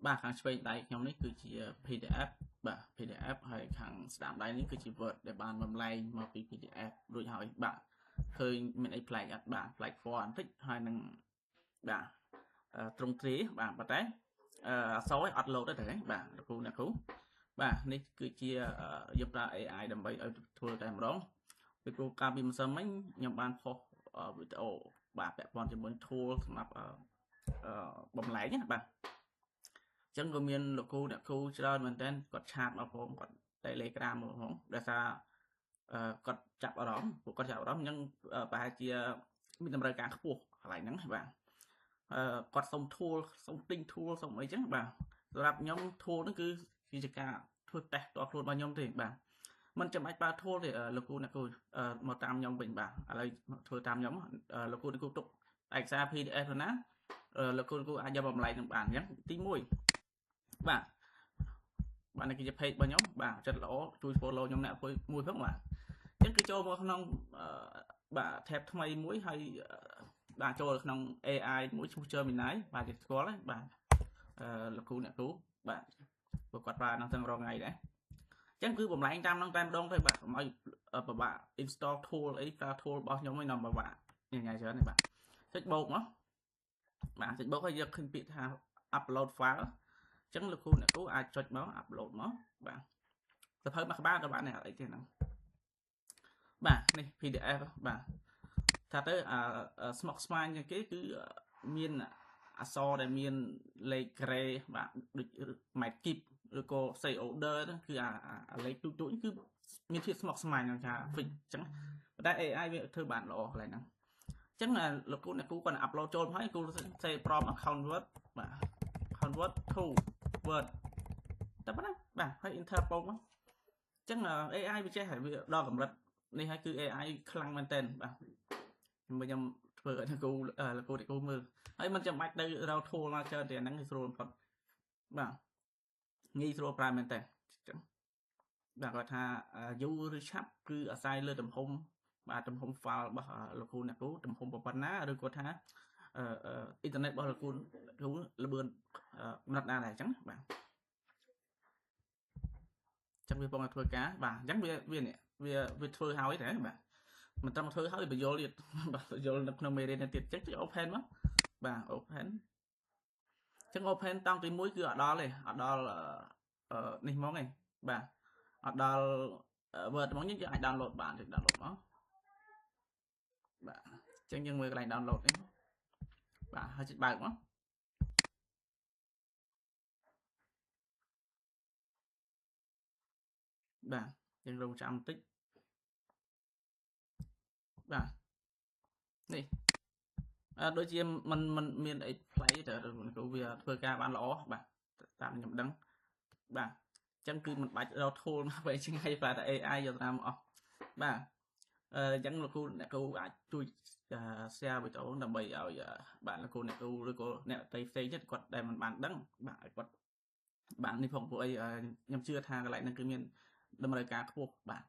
បាទខាងឆ្វេងដៃខ្ញុំនេះគឺជា PDF បាទ PDF ហើយខាងស្ដាំដៃនេះគឺជា Word ដែលបានបំលែងមកពី PDF រួចហើយបាទឃើញមានអីប្លែកអត់បាទប្លែកពណ៌បន្តិចហើយនឹងបាទត្រង់ទ្រាបាទប៉ុន្តែអក្សរអត់លោតទេបាទលោកគ្រូបាទនេះគឺជាយកប្រើ AI ដើម្បីឲ្យធ្វើតែម្ដងពីព្រោះកាលពីម្សិលមិញខ្ញុំបានផុសវីដេអូបាទពាក់ព័ន្ធជាមួយ tool សម្រាប់បំលែងណាបាទចឹងក៏មានលោកគ្រូអ្នកគ្រូច្រើនមែនតើគាត់ឆាតមកផងគាត់ Telegram មកផងដោយសារគាត់ចាប់អារម្មណ៍ពួកគាត់ចាប់អារម្មណ៍អញ្ចឹងប្រហែលជាមានតម្រូវការខ្ពស់កន្លែងហ្នឹងបាទគាត់សុំ tool សុំទិញ tool សុំអីចឹងបាទសម្រាប់ខ្ញុំ tool ហ្នឹងគឺជាការធ្វើ test តខ្លួនរបស់ខ្ញុំទេបាទមិនចាំបាច់ប្រើ tool ទេលោកគ្រូអ្នកគ្រូមកតាមខ្ញុំវិញបាទឥឡូវធ្វើតាមខ្ញុំលោកគ្រូអ្នកគ្រូទុកឯកសារ PDF ទៅណាលោកគ្រូអាចយកបំលែងនឹងបានអញ្ចឹងទី1បាទនេះគឺជា page របស់ខ្ញុំបាទចិត្តល្អជួយ follow ខ្ញុំអ្នកមួយផងបាទអញ្ចឹងគឺចូលមកក្នុងបាទ tab ថ្មីមួយហើយបាទចូលក្នុង AI មួយឈ្មោះ Gemini បាទគេស្គាល់ហើយបាទលោកគ្រូអ្នកគ្រូបាទពួកគាត់ប្រើហ្នឹងទាំងរងថ្ងៃដែរអញ្ចឹងគឺបំលែងតាមហ្នឹងតែម្ដងទៅបាទកុំឲ្យពិបាក install tool អីប្រើ tool របស់ខ្ញុំឯងពិបាកញ៉ៃច្រើនទេបាទចុចបោកមកបាទចុចបោកហើយយកឃើញពាក្យថា upload file ចឹងលោកគ្រូអ្នកគ្រូអាចចុចមក upload មកបាទសភៅមួយក្បាលក៏បានដែរអីទេហ្នឹងបាទនេះ PDF បាទថាទៅស្មុកស្មាញជាងគេគឺមានអក្សរដែលមានលេខក្រេបាទដូចម៉ែត្រគីបឬក៏ say order ហ្នឹងគឺអាលេខទូចគឺមានភាពស្មុកស្មាញហ្នឹងថា fix ចឹងប៉ុន្តែ AI វាធ្វើបានល្អកន្លែងហ្នឹងចឹងលោកគ្រូអ្នកគ្រូគាត់ upload ចូលមកហើយគ្រូ say prompt convert បាទ convert to word តែប៉ុណ្ណាបាទហើយ enter ពងមកអញ្ចឹង AI វាចេះហើយវាដល់កម្រិតនេះហើយគឺ AI ខ្លាំងមែនតើបាទខ្ញុំធ្វើឲ្យលោកគ្រូអ្នកគ្រូមើលហើយមិនចាំបាច់ទៅរក tool មកច្រើនទេអាហ្នឹងគឺស្រួលបំផុតបាទងាយស្រួលប្រើមែនតើអញ្ចឹងបាទគាត់ថាយូរឬឆាប់គឺអាស្រ័យលើទំហំបាទទំហំ file របស់លោកគ្រូអ្នកគ្រូទំហំប៉ុណ្ណាឬគាត់ថាអ៊ីនធឺណិតរបស់លោកគ្រូល្បឿនកម្រិតណាដែរអញ្ចឹងបាទចឹងវាពងឲ្យធ្វើការបាទអញ្ចឹងវាធ្វើហើយតែបាទមិនត្រឹមធ្វើហើយបញ្យល់ទៀតបាទបញ្យល់នៅក្នុងមេរៀនទៀតចឹង open មកបាទ open ចឹង open តង់ទី1គឺអត់ដល់ទេអត់ដល់នេះហ្មងទេបាទអត់ដល់ Word ហ្មងយើងអាច download បានទេ download មកបាទចឹងយើងមើលកន្លែង download នេះបាទហើយចុចបើកមកបាទយើងរងចាំបន្តិចបាទនេះដូចជាมันមានអីផ្លៃតែវាធ្វើការបានល្អបាទតាមខ្ញុំដឹងបាទអញ្ចឹងគឺមិនបាច់រក tool មកវិញឆ្ងាយប្រើតែ AI យកតាមអស់បាទអញ្ចឹងលោកគ្រូអ្នកគ្រូអាចជួយ share វីដេអូដើម្បីឲ្យបាទលោកគ្រូអ្នកគ្រូឬក៏អ្នកផ្សេងទៀតគាត់ដែលមិនបានដឹងបាទឲ្យគាត់បាននេះផងពួកអីខ្ញុំជឿថាកន្លែងហ្នឹងគឺមានតម្រូវការខ្ពស់បាទ